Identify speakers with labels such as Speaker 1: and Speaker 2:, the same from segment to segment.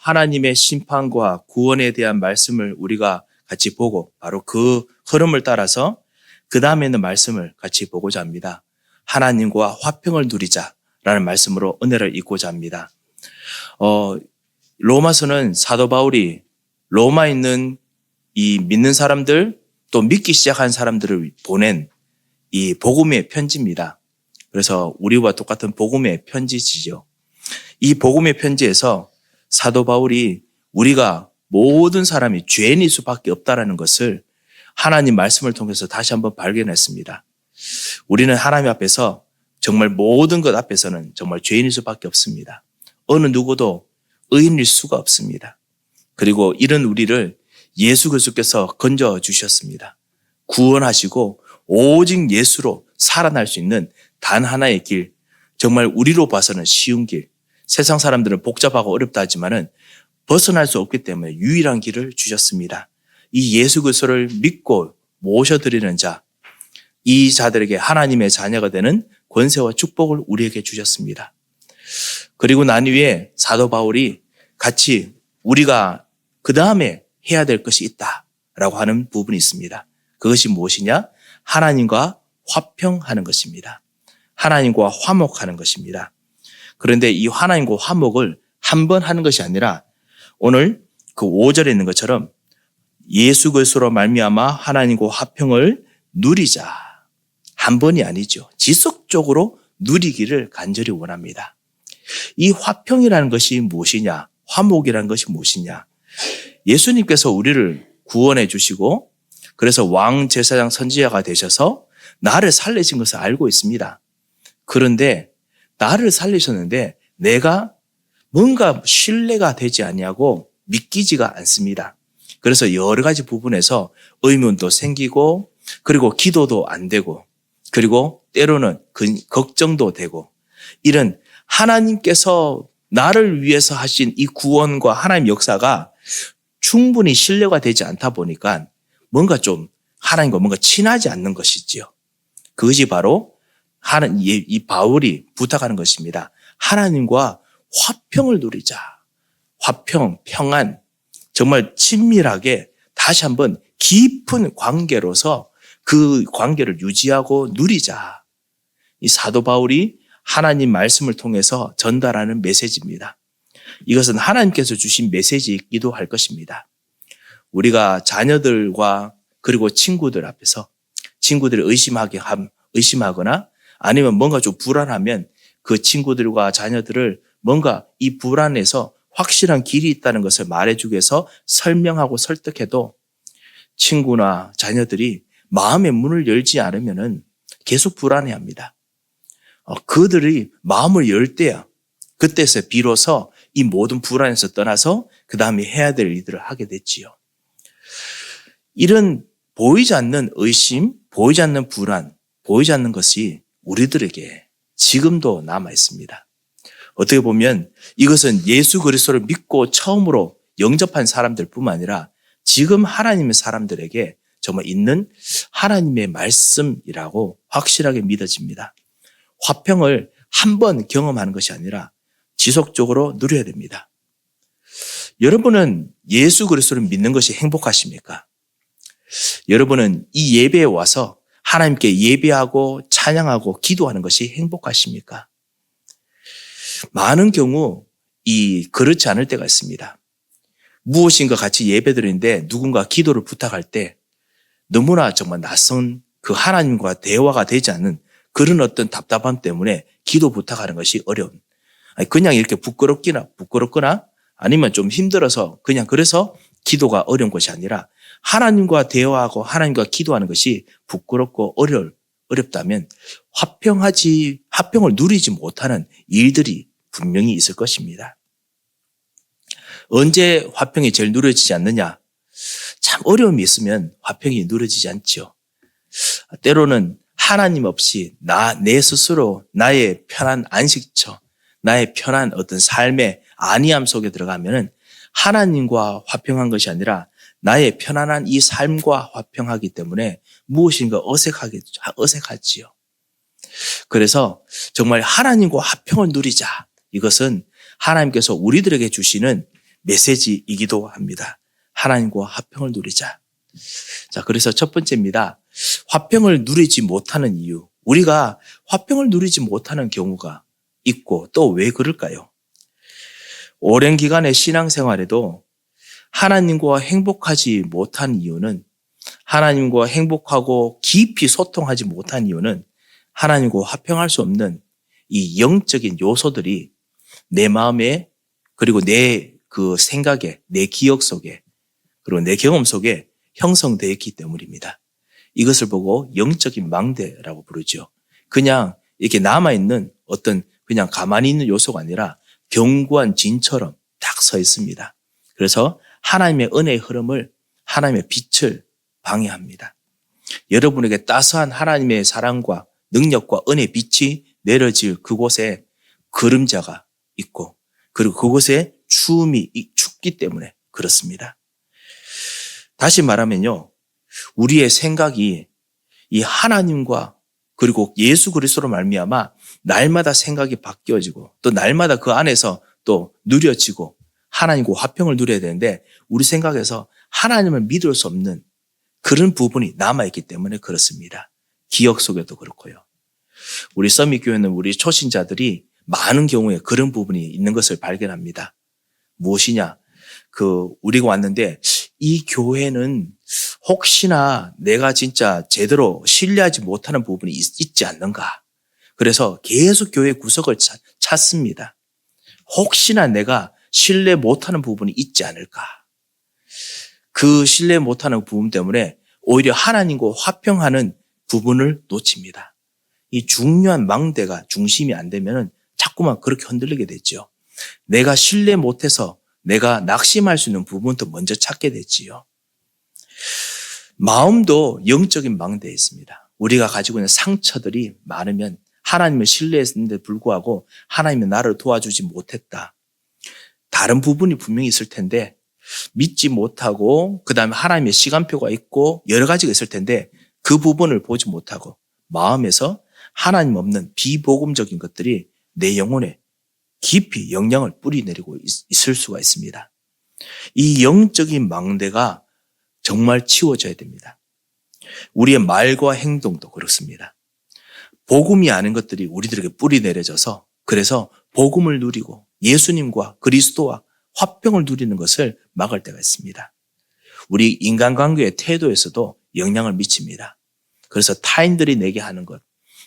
Speaker 1: 하나님의 심판과 구원에 대한 말씀을 우리가 같이 보고 바로 그 흐름을 따라서 그 다음에 있는 말씀을 같이 보고자 합니다. 하나님과 화평을 누리자라는 말씀으로 은혜를 잊고자 합니다. 로마서는 사도 바울이 로마에 있는 이 믿는 사람들 또 믿기 시작한 사람들을 보낸 이 복음의 편지입니다. 그래서 우리와 똑같은 복음의 편지지죠. 이 복음의 편지에서 사도 바울이 우리가 모든 사람이 죄인일 수밖에 없다라는 것을 하나님 말씀을 통해서 다시 한번 발견했습니다. 우리는 하나님 앞에서 정말 모든 것 앞에서는 정말 죄인일 수밖에 없습니다. 어느 누구도 의인일 수가 없습니다. 그리고 이런 우리를 예수 그리스도께서 건져 주셨습니다. 구원하시고 오직 예수로 살아날 수 있는 단 하나의 길, 정말 우리로 봐서는 쉬운 길, 세상 사람들은 복잡하고 어렵다 하지만은 벗어날 수 없기 때문에 유일한 길을 주셨습니다. 이 예수 그리스도를 믿고 모셔드리는 자, 이 자들에게 하나님의 자녀가 되는 권세와 축복을 우리에게 주셨습니다. 그리고 난 후에 사도 바울이 같이 우리가 그 다음에 해야 될 것이 있다라고 하는 부분이 있습니다. 그것이 무엇이냐? 하나님과 화평하는 것입니다. 하나님과 화목하는 것입니다. 그런데 이 하나님과 화목을 한 번 하는 것이 아니라 오늘 그 5절에 있는 것처럼 예수 그리스도로 말미암아 하나님과 화평을 누리자. 한 번이 아니죠. 지속적으로 누리기를 간절히 원합니다. 이 화평이라는 것이 무엇이냐? 화목이라는 것이 무엇이냐? 예수님께서 우리를 구원해 주시고 그래서 왕 제사장 선지자가 되셔서 나를 살리신 것을 알고 있습니다. 그런데 나를 살리셨는데 내가 뭔가 신뢰가 되지 아니하고 믿기지가 않습니다. 그래서 여러 가지 부분에서 의문도 생기고 그리고 기도도 안 되고 그리고 때로는 걱정도 되고 이런 하나님께서 나를 위해서 하신 이 구원과 하나님 역사가 충분히 신뢰가 되지 않다 보니까 뭔가 좀 하나님과 뭔가 친하지 않는 것이지요. 그것이 바로 이 바울이 부탁하는 것입니다. 하나님과 화평을 누리자. 화평, 평안, 정말 친밀하게 다시 한번 깊은 관계로서 그 관계를 유지하고 누리자. 이 사도 바울이 하나님 말씀을 통해서 전달하는 메시지입니다. 이것은 하나님께서 주신 메시지이기도 할 것입니다. 우리가 자녀들과 그리고 친구들 앞에서 친구들을 의심하거나 아니면 뭔가 좀 불안하면 그 친구들과 자녀들을 뭔가 이 불안에서 확실한 길이 있다는 것을 말해주기 위해서 설명하고 설득해도 친구나 자녀들이 마음의 문을 열지 않으면은 계속 불안해합니다. 그들이 마음을 열 때야 그때서 비로소 이 모든 불안에서 떠나서 그 다음에 해야 될 일들을 하게 됐지요. 이런 보이지 않는 의심, 보이지 않는 불안, 보이지 않는 것이 우리들에게 지금도 남아 있습니다. 어떻게 보면 이것은 예수 그리스도를 믿고 처음으로 영접한 사람들뿐만 아니라 지금 하나님의 사람들에게 정말 있는 하나님의 말씀이라고 확실하게 믿어집니다. 화평을 한 번 경험하는 것이 아니라 지속적으로 누려야 됩니다. 여러분은 예수 그리스도를 믿는 것이 행복하십니까? 여러분은 이 예배에 와서 하나님께 예배하고 찬양하고 기도하는 것이 행복하십니까? 많은 경우 그렇지 않을 때가 있습니다. 무엇인가 같이 예배드리는데 누군가 기도를 부탁할 때 너무나 정말 낯선 그 하나님과 대화가 되지 않는 그런 어떤 답답함 때문에 기도 부탁하는 것이 어려운. 그냥 이렇게 부끄럽거나 아니면 좀 힘들어서 그냥 그래서 기도가 어려운 것이 아니라 하나님과 대화하고 하나님과 기도하는 것이 부끄럽고 어렵다면 화평을 누리지 못하는 일들이 분명히 있을 것입니다. 언제 화평이 제일 누려지지 않느냐? 참 어려움이 있으면 화평이 누려지지 않죠. 때로는 하나님 없이 내 스스로 나의 편한 안식처, 나의 편한 어떤 삶의 안위함 속에 들어가면은 하나님과 화평한 것이 아니라 나의 편안한 이 삶과 화평하기 때문에 무엇인가 어색하지요. 그래서 정말 하나님과 화평을 누리자. 이것은 하나님께서 우리들에게 주시는 메시지이기도 합니다. 하나님과 화평을 누리자. 자, 그래서 첫 번째입니다. 화평을 누리지 못하는 이유. 우리가 화평을 누리지 못하는 경우가 있고 또 왜 그럴까요? 오랜 기간의 신앙생활에도 하나님과 행복하지 못한 이유는, 하나님과 행복하고 깊이 소통하지 못한 이유는 하나님과 화평할 수 없는 이 영적인 요소들이 내 마음에, 그리고 내 그 생각에, 내 기억 속에, 그리고 내 경험 속에 형성되어 있기 때문입니다. 이것을 보고 영적인 망대라고 부르죠. 그냥 이렇게 남아있는 어떤 그냥 가만히 있는 요소가 아니라 견고한 진처럼 딱 서 있습니다. 그래서 하나님의 은혜의 흐름을, 하나님의 빛을 방해합니다. 여러분에게 따스한 하나님의 사랑과 능력과 은혜의 빛이 내려질 그곳에 그림자가 있고, 그리고 그곳에 추움이 춥기 때문에 그렇습니다. 다시 말하면요, 우리의 생각이 이 하나님과 그리고 예수 그리스도로 말미암아 날마다 생각이 바뀌어지고 또 날마다 그 안에서 또 누려지고 하나님과 화평을 누려야 되는데, 우리 생각에서 하나님을 믿을 수 없는 그런 부분이 남아있기 때문에 그렇습니다. 기억 속에도 그렇고요. 우리 서밋교회는 우리 초신자들이 많은 경우에 그런 부분이 있는 것을 발견합니다. 무엇이냐? 우리가 왔는데 이 교회는 혹시나 내가 진짜 제대로 신뢰하지 못하는 부분이 있지 않는가? 그래서 계속 교회 구석을 찾습니다. 혹시나 내가 신뢰 못하는 부분이 있지 않을까? 그 신뢰 못하는 부분 때문에 오히려 하나님과 화평하는 부분을 놓칩니다. 이 중요한 망대가 중심이 안 되면 자꾸만 그렇게 흔들리게 되죠. 내가 신뢰 못해서 내가 낙심할 수 있는 부분도 먼저 찾게 되지요. 마음도 영적인 망대에 있습니다. 우리가 가지고 있는 상처들이 많으면 하나님을 신뢰했는데 불구하고 하나님이 나를 도와주지 못했다. 다른 부분이 분명히 있을 텐데 믿지 못하고, 그 다음에 하나님의 시간표가 있고 여러 가지가 있을 텐데 그 부분을 보지 못하고 마음에서 하나님 없는 비복음적인 것들이 내 영혼에 깊이 영향을 뿌리내리고 있을 수가 있습니다. 이 영적인 망대가 정말 치워져야 됩니다. 우리의 말과 행동도 그렇습니다. 복음이 아닌 것들이 우리들에게 뿌리내려져서, 그래서 복음을 누리고 예수님과 그리스도와 화평을 누리는 것을 막을 때가 있습니다. 우리 인간관계의 태도에서도 영향을 미칩니다. 그래서 타인들이 내게 하는 것,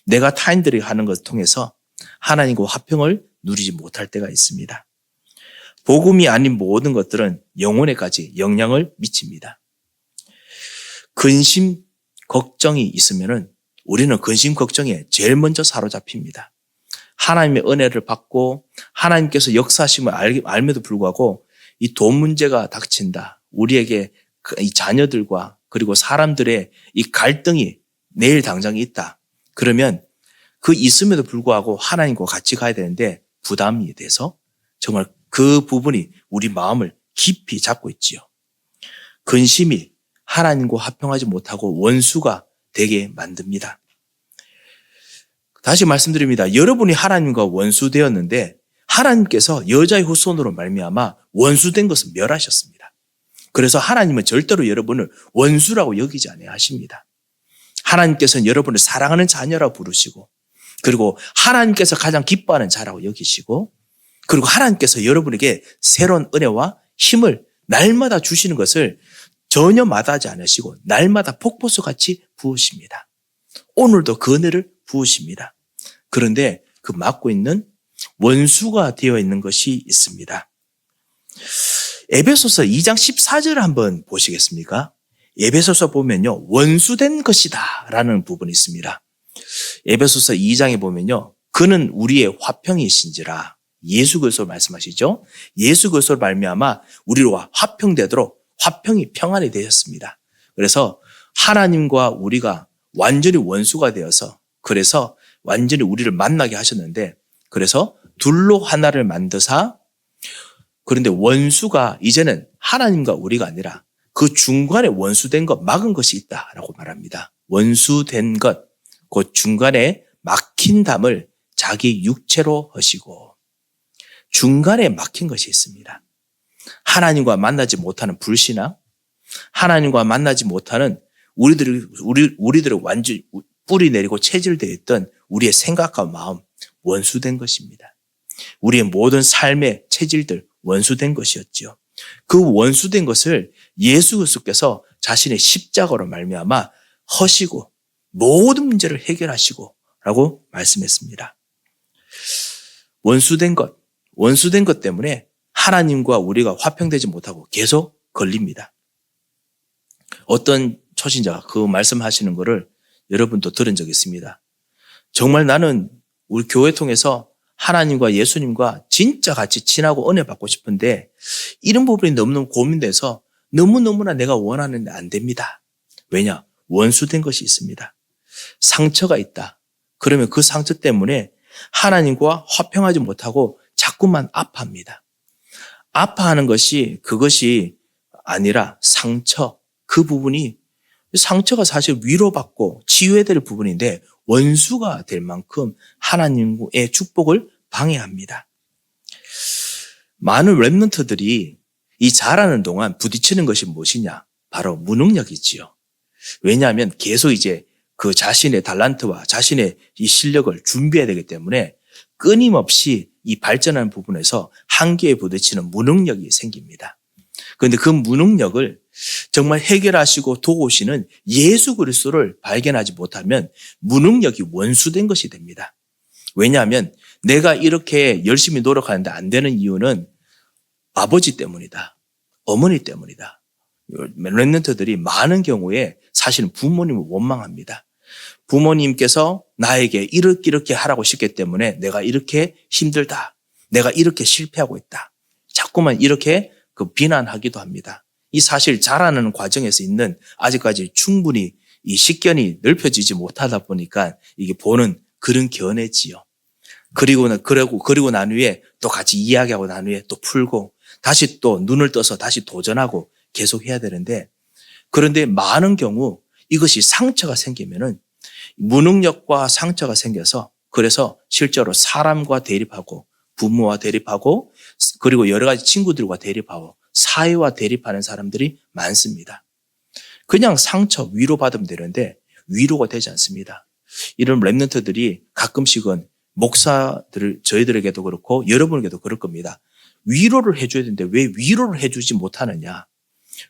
Speaker 1: 내가 타인들이 하는 것을 통해서 하나님과 화평을 누리지 못할 때가 있습니다. 복음이 아닌 모든 것들은 영혼에까지 영향을 미칩니다. 근심, 걱정이 있으면은 우리는 근심, 걱정에 제일 먼저 사로잡힙니다. 하나님의 은혜를 받고 하나님께서 역사하심을 알면도 불구하고 이 돈 문제가 닥친다. 우리에게 이 자녀들과 그리고 사람들의 이 갈등이 내일 당장 있다. 그러면 그 있음에도 불구하고 하나님과 같이 가야 되는데 부담이 돼서 정말 그 부분이 우리 마음을 깊이 잡고 있지요. 근심이 하나님과 화평하지 못하고 원수가 되게 만듭니다. 다시 말씀드립니다. 여러분이 하나님과 원수되었는데 하나님께서 여자의 후손으로 말미암아 원수된 것을 멸하셨습니다. 그래서 하나님은 절대로 여러분을 원수라고 여기지 아니하십니다. 하나님께서는 여러분을 사랑하는 자녀라고 부르시고, 그리고 하나님께서 가장 기뻐하는 자라고 여기시고, 그리고 하나님께서 여러분에게 새로운 은혜와 힘을 날마다 주시는 것을 전혀 마다하지 않으시고 날마다 폭포수같이 부으십니다. 오늘도 그 은혜를 부으십니다. 그런데 그 막고 있는 원수가 되어 있는 것이 있습니다. 에베소서 2장 14절을 한번 보시겠습니까? 에베소서 보면요, 원수된 것이다 라는 부분이 있습니다. 에베소서 2장에 보면요, 그는 우리의 화평이신지라, 예수 그리스도를 말씀하시죠. 예수 그리스도를 말미암아 우리와 화평되도록 화평이 평안이 되었습니다. 그래서 하나님과 우리가 완전히 원수가 되어서, 그래서 완전히 우리를 만나게 하셨는데, 그래서 둘로 하나를 만드사, 그런데 원수가 이제는 하나님과 우리가 아니라 그 중간에 원수된 것, 막은 것이 있다라고 말합니다. 원수된 것, 그 중간에 막힌 담을 자기 육체로 하시고 중간에 막힌 것이 있습니다. 하나님과 만나지 못하는 불신앙, 하나님과 만나지 못하는 우리들을 완전히 뿌리 내리고 체질되어 있던 우리의 생각과 마음, 원수된 것입니다. 우리의 모든 삶의 체질들, 원수된 것이었죠. 그 원수된 것을 예수 그리스도께서 자신의 십자가로 말미암아 허시고 모든 문제를 해결하시고 라고 말씀했습니다. 원수된 것 때문에 하나님과 우리가 화평되지 못하고 계속 걸립니다. 어떤 초신자가 그 말씀하시는 거를 여러분도 들은 적이 있습니다. 정말 나는 우리 교회 통해서 하나님과 예수님과 진짜 같이 친하고 은혜 받고 싶은데 이런 부분이 너무너무 고민돼서 너무너무나 내가 원하는데 안 됩니다. 왜냐? 원수된 것이 있습니다. 상처가 있다. 그러면 그 상처 때문에 하나님과 화평하지 못하고 자꾸만 아파합니다. 아파하는 것이 그것이 아니라 상처, 그 부분이 상처가 사실 위로받고 치유해야 될 부분인데 원수가 될 만큼 하나님의 축복을 방해합니다. 많은 렘넌트들이 이 자라는 동안 부딪히는 것이 무엇이냐? 바로 무능력이지요. 왜냐하면 계속 이제 그 자신의 달란트와 자신의 이 실력을 준비해야 되기 때문에 끊임없이 이 발전하는 부분에서 한계에 부딪히는 무능력이 생깁니다. 그런데 그 무능력을 정말 해결하시고 도우시는 예수 그리스도를 발견하지 못하면 무능력이 원수된 것이 됩니다. 왜냐하면 내가 이렇게 열심히 노력하는데 안 되는 이유는 아버지 때문이다. 어머니 때문이다. 렘넌트들이 많은 경우에 사실은 부모님을 원망합니다. 부모님께서 나에게 이렇게 하라고 싶기 때문에 내가 이렇게 힘들다. 내가 이렇게 실패하고 있다. 자꾸만 이렇게 비난하기도 합니다. 이 사실 자라는 과정에서 있는 아직까지 충분히 이 식견이 넓혀지지 못하다 보니까 이게 보는 그런 견해지요. 그리고 난 후에 또 같이 이야기하고 난 후에 또 풀고 다시 또 눈을 떠서 다시 도전하고 계속 해야 되는데 그런데 많은 경우 이것이 상처가 생기면은 무능력과 상처가 생겨서 그래서 실제로 사람과 대립하고 부모와 대립하고 그리고 여러 가지 친구들과 대립하고 사회와 대립하는 사람들이 많습니다. 그냥 상처 위로받으면 되는데 위로가 되지 않습니다. 이런 렘넌트들이 가끔씩은 목사들 저희들에게도 그렇고 여러분에게도 그럴 겁니다. 위로를 해줘야 되는데 왜 위로를 해주지 못하느냐?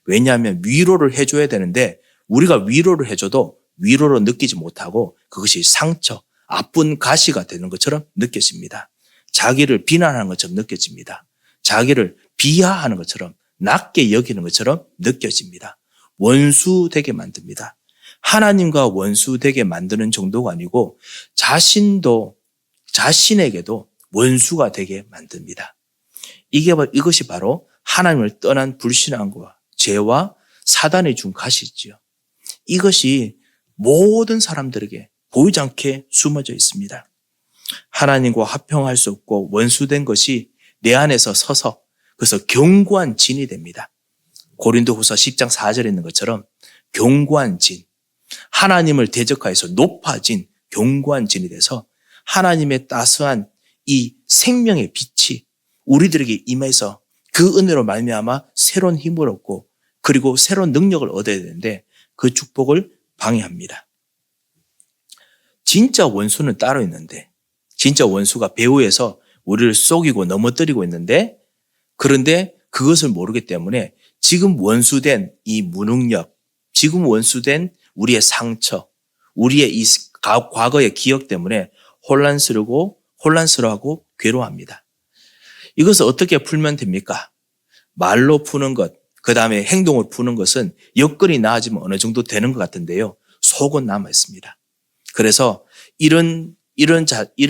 Speaker 1: 왜냐하면 위로를 해줘야 되는데 우리가 위로를 해줘도 위로로 느끼지 못하고 그것이 상처, 아픈 가시가 되는 것처럼 느껴집니다. 자기를 비난하는 것처럼 느껴집니다. 자기를 비하하는 것처럼 낮게 여기는 것처럼 느껴집니다. 원수되게 만듭니다. 하나님과 원수되게 만드는 정도가 아니고 자신에게도 원수가 되게 만듭니다. 이것이 바로 하나님을 떠난 불신앙과 죄와 사단이 준 가시지요. 이것이 모든 사람들에게 보이지 않게 숨어져 있습니다. 하나님과 화평할 수 없고 원수된 것이 내 안에서 서서 그래서 견고한 진이 됩니다. 고린도후서 10장 4절에 있는 것처럼 견고한 진, 하나님을 대적하여서 높아진 견고한 진이 돼서 하나님의 따스한 이 생명의 빛이 우리들에게 임해서 그 은혜로 말미암아 새로운 힘을 얻고 그리고 새로운 능력을 얻어야 되는데 그 축복을 방해합니다. 진짜 원수는 따로 있는데 진짜 원수가 배후에서 우리를 속이고 넘어뜨리고 있는데 그런데 그것을 모르기 때문에 지금 원수된 이 무능력, 지금 원수된 우리의 상처, 우리의 이 과거의 기억 때문에 혼란스러워하고 괴로워합니다. 이것을 어떻게 풀면 됩니까? 말로 푸는 것, 그 다음에 행동을 푸는 것은 여건이 나아지면 어느 정도 되는 것 같은데요. 속은 남아 있습니다. 그래서 이런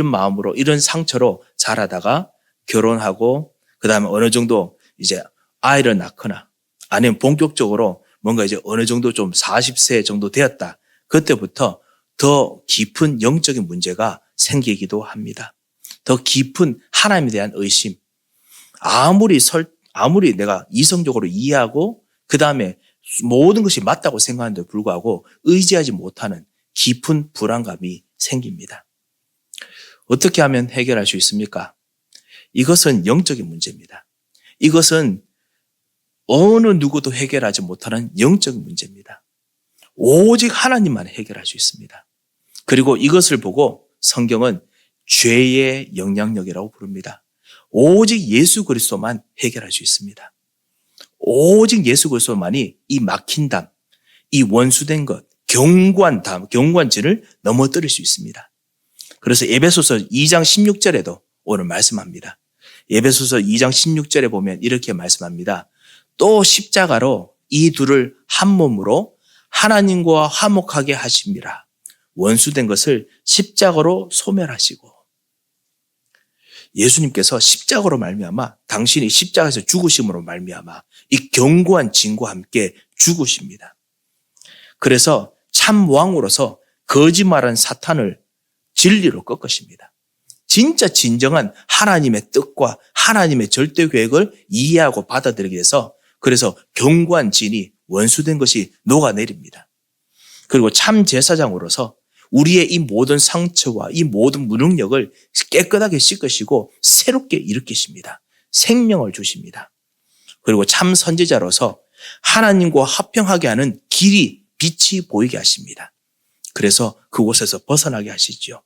Speaker 1: 마음으로, 이런 상처로 자라다가 결혼하고, 그 다음에 어느 정도 이제 아이를 낳거나, 아니면 본격적으로 뭔가 이제 어느 정도 좀 40세 정도 되었다. 그때부터 더 깊은 영적인 문제가 생기기도 합니다. 더 깊은 하나님에 대한 의심. 아무리 내가 이성적으로 이해하고 그 다음에 모든 것이 맞다고 생각하는데도 불구하고 의지하지 못하는 깊은 불안감이 생깁니다. 어떻게 하면 해결할 수 있습니까? 이것은 영적인 문제입니다. 이것은 어느 누구도 해결하지 못하는 영적 문제입니다. 오직 하나님만 해결할 수 있습니다. 그리고 이것을 보고 성경은 죄의 영향력이라고 부릅니다. 오직 예수 그리스도만 해결할 수 있습니다. 오직 예수 그리스도만이 이 막힌 담, 이 원수된 것, 견고한 담, 견고한 진을 넘어뜨릴 수 있습니다. 그래서 에베소서 2장 16절에도 오늘 말씀합니다. 에베소서 2장 16절에 보면 이렇게 말씀합니다. 또 십자가로 이 둘을 한 몸으로 하나님과 화목하게 하심이라. 원수된 것을 십자가로 소멸하시고. 예수님께서 십자가로 말미암아 당신이 십자가에서 죽으심으로 말미암아 이 견고한 진과 함께 죽으십니다. 그래서 참 왕으로서 거짓말한 사탄을 진리로 꺾으십니다. 진짜 진정한 하나님의 뜻과 하나님의 절대 계획을 이해하고 받아들이게 해서 그래서 견고한 진이 원수된 것이 녹아내립니다. 그리고 참 제사장으로서 우리의 이 모든 상처와 이 모든 무능력을 깨끗하게 씻으시고 새롭게 일으키십니다. 생명을 주십니다. 그리고 참 선지자로서 하나님과 합평하게 하는 길이 빛이 보이게 하십니다. 그래서 그곳에서 벗어나게 하시죠.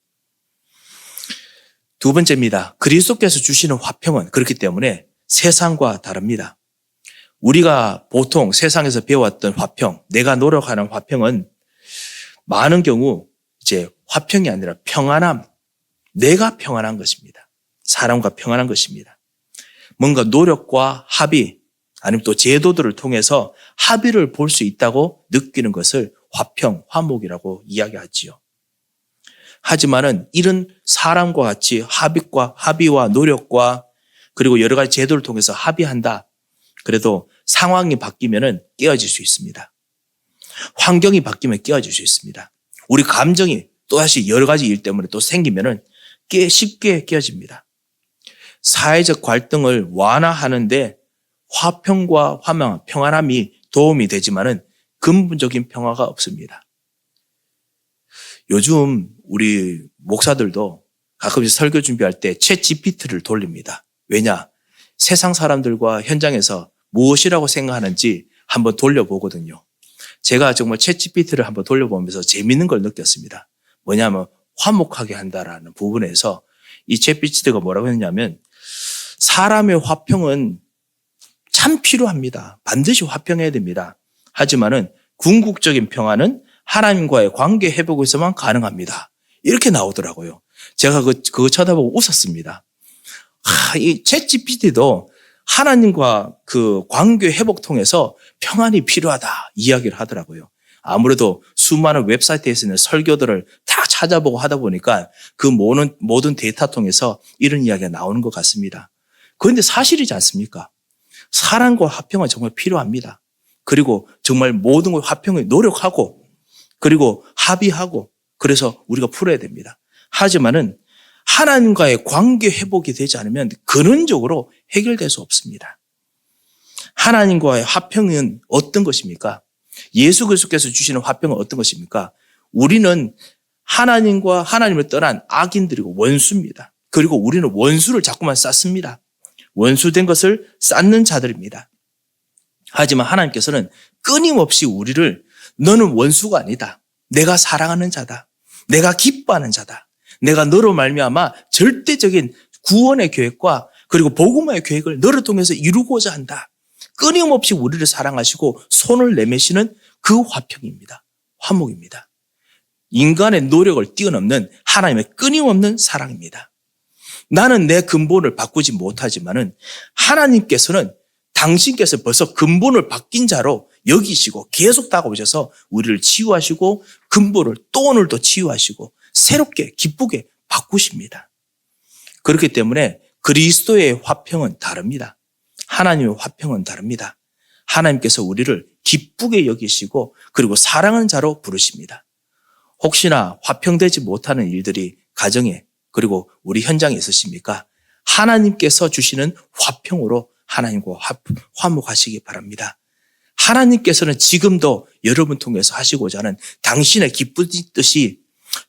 Speaker 1: 두 번째입니다. 그리스도께서 주시는 화평은 그렇기 때문에 세상과 다릅니다. 우리가 보통 세상에서 배워왔던 화평, 내가 노력하는 화평은 많은 경우 이제 화평이 아니라 평안함, 내가 평안한 것입니다. 사람과 평안한 것입니다. 뭔가 노력과 합의, 아니면 또 제도들을 통해서 합의를 볼 수 있다고 느끼는 것을 화평, 화목이라고 이야기하지요. 하지만은 이런 사람과 같이 합의와 노력과 그리고 여러 가지 제도를 통해서 합의한다. 그래도 상황이 바뀌면은 깨어질 수 있습니다. 환경이 바뀌면 깨어질 수 있습니다. 우리 감정이 또다시 여러 가지 일 때문에 또 생기면은 쉽게 깨어집니다. 사회적 갈등을 완화하는데 화평과 평안함이 도움이 되지만은 근본적인 평화가 없습니다. 요즘 우리 목사들도 가끔씩 설교 준비할 때 챗GPT를 돌립니다. 왜냐? 세상 사람들과 현장에서 무엇이라고 생각하는지 한번 돌려보거든요. 제가 정말 챗GPT를 한번 돌려보면서 재미있는 걸 느꼈습니다. 뭐냐면 화목하게 한다라는 부분에서 이 챗GPT가 뭐라고 했냐면 사람의 화평은 참 필요합니다. 반드시 화평해야 됩니다. 하지만은 궁극적인 평화는 하나님과의 관계 회복에서만 가능합니다. 이렇게 나오더라고요. 제가 그거 쳐다보고 웃었습니다. 이 챗GPT도 하나님과 그 관계 회복 통해서 평안이 필요하다 이야기를 하더라고요. 아무래도 수많은 웹사이트에 있는 설교들을 다 찾아보고 하다 보니까 그 모든 데이터 통해서 이런 이야기가 나오는 것 같습니다. 그런데 사실이지 않습니까? 사랑과 화평은 정말 필요합니다. 그리고 정말 모든 걸 화평에 노력하고 그리고 합의하고 그래서 우리가 풀어야 됩니다. 하지만은 하나님과의 관계 회복이 되지 않으면 근원적으로 해결될 수 없습니다. 하나님과의 화평은 어떤 것입니까? 예수 그리스도께서 주시는 화평은 어떤 것입니까? 우리는 하나님과 하나님을 떠난 악인들이고 원수입니다. 그리고 우리는 원수를 자꾸만 쌓습니다. 원수된 것을 쌓는 자들입니다. 하지만 하나님께서는 끊임없이 우리를 너는 원수가 아니다. 내가 사랑하는 자다. 내가 기뻐하는 자다. 내가 너로 말미암아 절대적인 구원의 계획과 그리고 복음의 계획을 너를 통해서 이루고자 한다. 끊임없이 우리를 사랑하시고 손을 내미시는 그 화평입니다. 화목입니다. 인간의 노력을 뛰어넘는 하나님의 끊임없는 사랑입니다. 나는 내 근본을 바꾸지 못하지만은 하나님께서는 당신께서 벌써 근본을 바뀐 자로 여기시고 계속 다가오셔서 우리를 치유하시고 근본을 또 오늘도 치유하시고 새롭게 기쁘게 바꾸십니다. 그렇기 때문에 그리스도의 화평은 다릅니다. 하나님의 화평은 다릅니다. 하나님께서 우리를 기쁘게 여기시고 그리고 사랑하는 자로 부르십니다. 혹시나 화평되지 못하는 일들이 가정에 그리고 우리 현장에 있으십니까? 하나님께서 주시는 화평으로 하나님과 화목하시기 바랍니다. 하나님께서는 지금도 여러분 통해서 하시고자 하는 당신의 기쁜 뜻이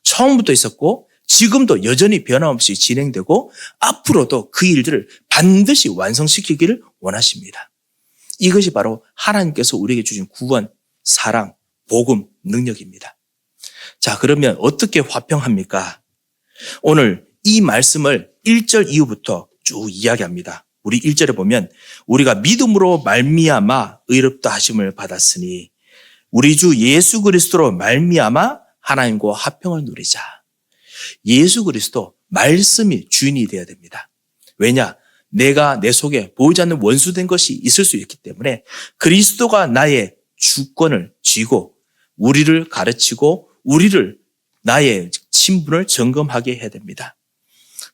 Speaker 1: 처음부터 있었고 지금도 여전히 변함없이 진행되고 앞으로도 그 일들을 반드시 완성시키기를 원하십니다. 이것이 바로 하나님께서 우리에게 주신 구원, 사랑, 복음, 능력입니다. 자, 그러면 어떻게 화평합니까? 오늘 이 말씀을 1절 이후부터 쭉 이야기합니다. 우리 1절에 보면 우리가 믿음으로 말미암아 의롭다 하심을 받았으니 우리 주 예수 그리스도로 말미암아 하나님과 화평을 누리자. 예수 그리스도 말씀이 주인이 되어야 됩니다. 왜냐? 내가 내 속에 보이지 않는 원수된 것이 있을 수 있기 때문에 그리스도가 나의 주권을 쥐고 우리를 가르치고 우리를 나의 신분을 점검하게 해야 됩니다.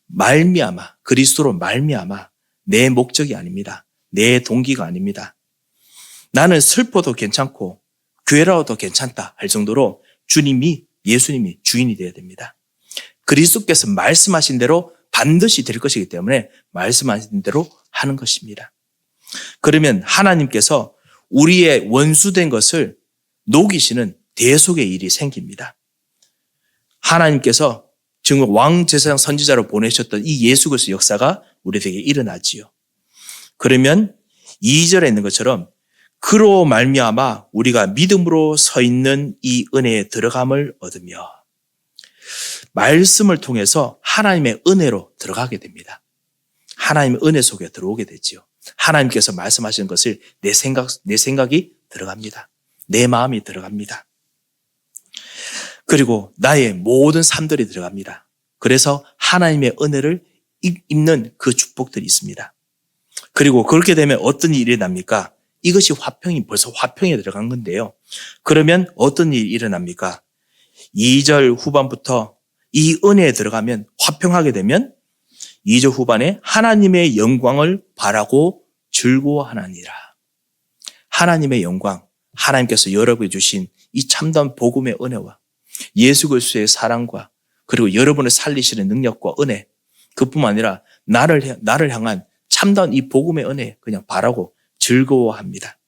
Speaker 1: 말미암아, 그리스도로 말미암아 내 목적이 아닙니다. 내 동기가 아닙니다. 나는 슬퍼도 괜찮고 괴로워도 괜찮다 할 정도로 예수님이 주인이 되어야 됩니다. 그리스도께서 말씀하신 대로 반드시 될 것이기 때문에 말씀하신 대로 하는 것입니다. 그러면 하나님께서 우리의 원수된 것을 녹이시는 대속의 일이 생깁니다. 하나님께서 지금 왕제사장 선지자로 보내셨던 이 예수 그리스도 역사가 우리에게 일어나지요. 그러면 2절에 있는 것처럼 그로 말미암아 우리가 믿음으로 서 있는 이 은혜에 들어감을 얻으며 말씀을 통해서 하나님의 은혜로 들어가게 됩니다. 하나님의 은혜 속에 들어오게 되지요. 하나님께서 말씀하시는 것을 내 생각이 들어갑니다. 내 마음이 들어갑니다. 그리고 나의 모든 삶들이 들어갑니다. 그래서 하나님의 은혜를 입는 그 축복들이 있습니다. 그리고 그렇게 되면 어떤 일이 일어납니까? 이것이 벌써 화평에 들어간 건데요. 그러면 어떤 일이 일어납니까? 2절 후반부터 이 은혜에 들어가면 화평하게 되면 2절 후반에 하나님의 영광을 바라고 즐거워하나니라. 하나님의 영광, 하나님께서 여러분에게 주신 이 참다운 복음의 은혜와 예수 그리스도의 사랑과 그리고 여러분을 살리시는 능력과 은혜, 그뿐만 아니라 나를 향한 참다운 이 복음의 은혜 그냥 바라고 즐거워합니다.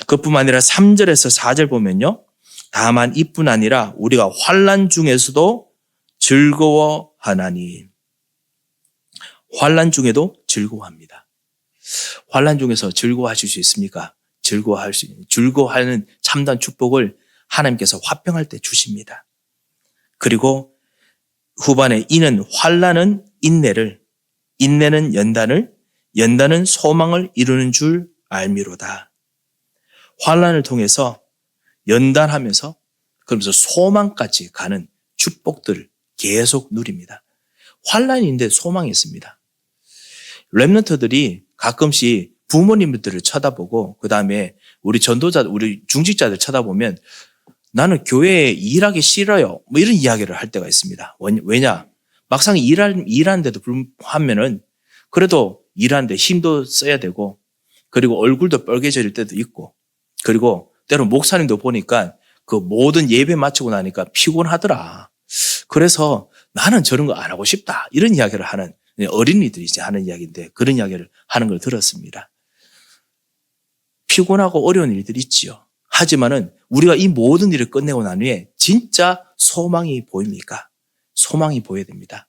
Speaker 1: 그뿐만 아니라 3절에서 4절 보면요. 다만 이뿐 아니라 우리가 환난 중에서도 즐거워하나니. 환난 중에도 즐거워합니다. 환난 중에서 즐거워하실 수 있습니까? 즐거워하는 참다운 축복을 하나님께서 화평할 때 주십니다. 그리고 후반에 이는 환난은 인내를, 인내는 연단을, 연단은 소망을 이루는 줄 알미로다. 환난을 통해서 연단하면서 그러면서 소망까지 가는 축복들을 계속 누립니다. 환난인데 소망이 있습니다. 렘넌트들이 가끔씩 부모님들을 쳐다보고 그 다음에 우리 우리 중직자들 쳐다보면 나는 교회에 일하기 싫어요. 뭐 이런 이야기를 할 때가 있습니다. 왜냐? 막상 일하는데도 불구하면은 그래도 일하는데 힘도 써야 되고 그리고 얼굴도 빨개질 때도 있고 그리고 때로 목사님도 보니까 그 모든 예배 마치고 나니까 피곤하더라. 그래서 나는 저런 거 안 하고 싶다. 이런 이야기를 하는 어린이들이 이제 하는 이야기인데 그런 이야기를 하는 걸 들었습니다. 피곤하고 어려운 일들이 있지요. 하지만은 우리가 이 모든 일을 끝내고 난 후에 진짜 소망이 보입니까? 소망이 보여야 됩니다.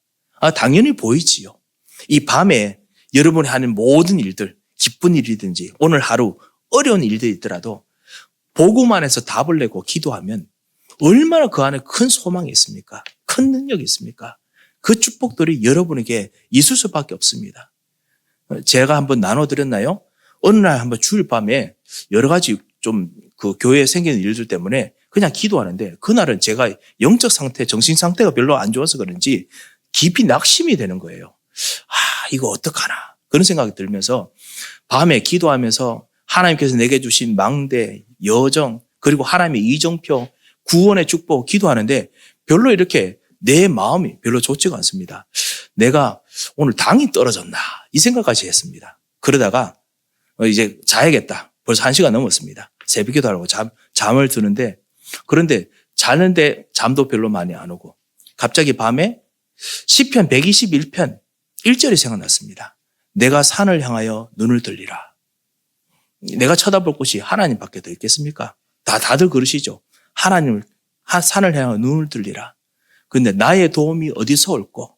Speaker 1: 당연히 보이지요. 이 밤에 여러분이 하는 모든 일들, 기쁜 일이든지 오늘 하루 어려운 일들이 있더라도 복음 안에서 답을 내고 기도하면 얼마나 그 안에 큰 소망이 있습니까? 큰 능력이 있습니까? 그 축복들이 여러분에게 있을 수밖에 없습니다. 제가 한번 나눠드렸나요? 어느 날 한번 주일 밤에 여러 가지 좀 그 교회에 생기는 일들 때문에 그냥 기도하는데 그날은 제가 영적 상태, 정신 상태가 별로 안 좋아서 그런지 깊이 낙심이 되는 거예요. 이거 어떡하나. 그런 생각이 들면서 밤에 기도하면서 하나님께서 내게 주신 망대, 여정, 그리고 하나님의 이정표, 구원의 축복 기도하는데 별로 이렇게 내 마음이 별로 좋지가 않습니다. 내가 오늘 당이 떨어졌나 이 생각까지 했습니다. 그러다가 이제 자야겠다. 벌써 1시간 넘었습니다. 새벽기도 하려고 잠을 드는데 그런데 자는데 잠도 별로 많이 안 오고 갑자기 밤에 시편 121편 1절이 생각났습니다. 내가 산을 향하여 눈을 들리라. 내가 쳐다볼 곳이 하나님밖에 더 있겠습니까? 다들 그러시죠. 산을 향하여 눈을 들리라. 그런데 나의 도움이 어디서 올꼬?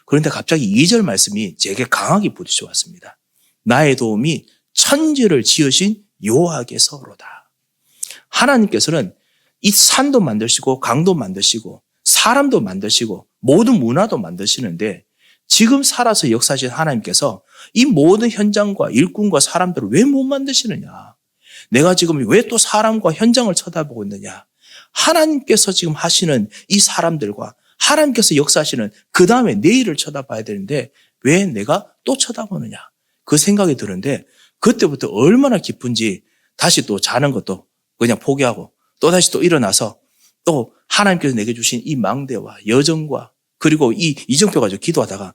Speaker 1: 그런데 갑자기 2절 말씀이 제게 강하게 부딪혀 왔습니다. 나의 도움이 천지를 지으신 여호와께서로다. 하나님께서는 이 산도 만드시고 강도 만드시고 사람도 만드시고 모든 문화도 만드시는데 지금 살아서 역사하신 하나님께서 이 모든 현장과 일꾼과 사람들을 왜 못 만드시느냐? 내가 지금 왜 또 사람과 현장을 쳐다보고 있느냐? 하나님께서 지금 하시는 이 사람들과 하나님께서 역사하시는 그 다음에 내일을 쳐다봐야 되는데 왜 내가 또 쳐다보느냐? 그 생각이 드는데 그때부터 얼마나 기쁜지 다시 또 자는 것도 그냥 포기하고 또 다시 또 일어나서 또 하나님께서 내게 주신 이 망대와 여정과 그리고 이 이정표 가지고 기도하다가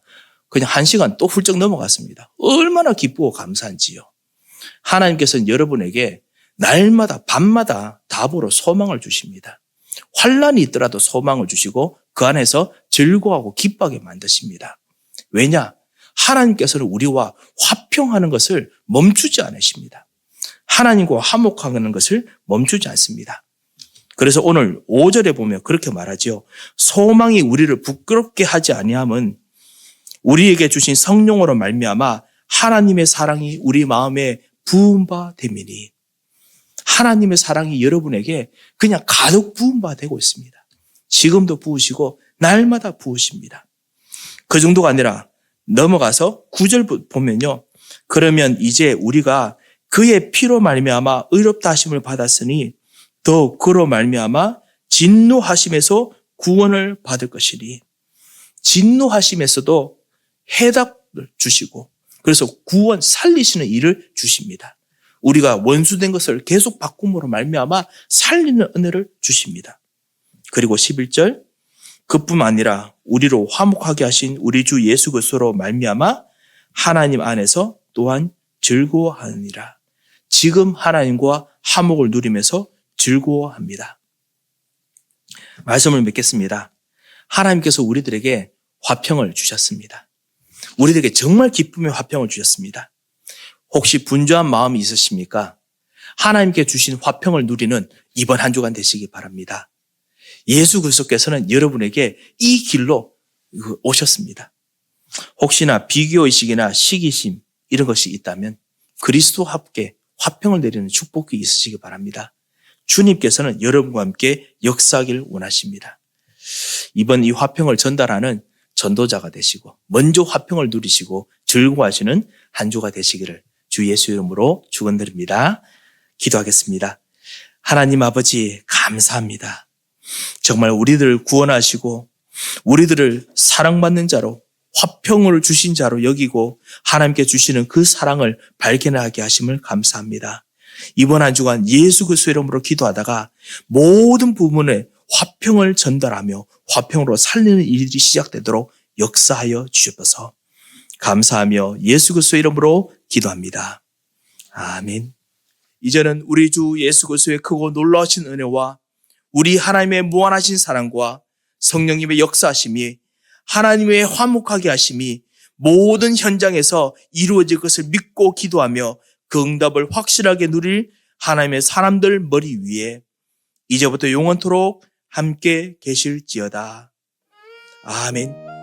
Speaker 1: 그냥 1시간 또 훌쩍 넘어갔습니다. 얼마나 기쁘고 감사한지요. 하나님께서는 여러분에게 날마다 밤마다 답으로 소망을 주십니다. 환난이 있더라도 소망을 주시고 그 안에서 즐거워하고 기뻐하게 만드십니다. 왜냐? 하나님께서는 우리와 화평하는 것을 멈추지 않으십니다. 하나님과 화목하는 것을 멈추지 않습니다. 그래서 오늘 5절에 보면 그렇게 말하죠. 소망이 우리를 부끄럽게 하지 아니함은 우리에게 주신 성령으로 말미암아 하나님의 사랑이 우리 마음에 부은 바 됨이니. 하나님의 사랑이 여러분에게 그냥 가득 부은 바 되고 있습니다. 지금도 부으시고 날마다 부으십니다. 그 정도가 아니라 넘어가서 9절 보면요. 그러면 이제 우리가 그의 피로 말미암아 의롭다 하심을 받았으니 더욱 그로 말미암아 진노하심에서 구원을 받을 것이니. 진노하심에서도 해답을 주시고 그래서 구원 살리시는 일을 주십니다. 우리가 원수된 것을 계속 바꿈으로 말미암아 살리는 은혜를 주십니다. 그리고 11절 그뿐 아니라 우리로 화목하게 하신 우리 주 예수 그리스도로 말미암아 하나님 안에서 또한 즐거워하느니라. 지금 하나님과 화목을 누리면서 즐거워합니다. 말씀을 맺겠습니다. 하나님께서 우리들에게 화평을 주셨습니다. 우리들에게 정말 기쁨의 화평을 주셨습니다. 혹시 분주한 마음이 있으십니까? 하나님께 주신 화평을 누리는 이번 한 주간 되시기 바랍니다. 예수 그리스도께서는 여러분에게 이 길로 오셨습니다. 혹시나 비교의식이나 시기심 이런 것이 있다면 그리스도와 함께 화평을 내리는 축복이 있으시기 바랍니다. 주님께서는 여러분과 함께 역사하기를 원하십니다. 이번 이 화평을 전달하는 전도자가 되시고 먼저 화평을 누리시고 즐거워하시는 한 주가 되시기를 주 예수 이름으로 축원드립니다. 기도하겠습니다. 하나님 아버지 감사합니다. 정말 우리들을 구원하시고 우리들을 사랑받는 자로 화평을 주신 자로 여기고 하나님께 주시는 그 사랑을 발견하게 하심을 감사합니다. 이번 한 주간 예수 그리스도 이름으로 기도하다가 모든 부분에 화평을 전달하며 화평으로 살리는 일이 시작되도록 역사하여 주셔서 감사하며 예수 그리스도 이름으로 기도합니다. 아멘. 이제는 우리 주 예수 그리스도의 크고 놀라우신 은혜와 우리 하나님의 무한하신 사랑과 성령님의 역사하심이 하나님의 화목하게 하심이 모든 현장에서 이루어질 것을 믿고 기도하며 그 응답을 확실하게 누릴 하나님의 사람들 머리 위에 이제부터 영원토록 함께 계실지어다. 아멘.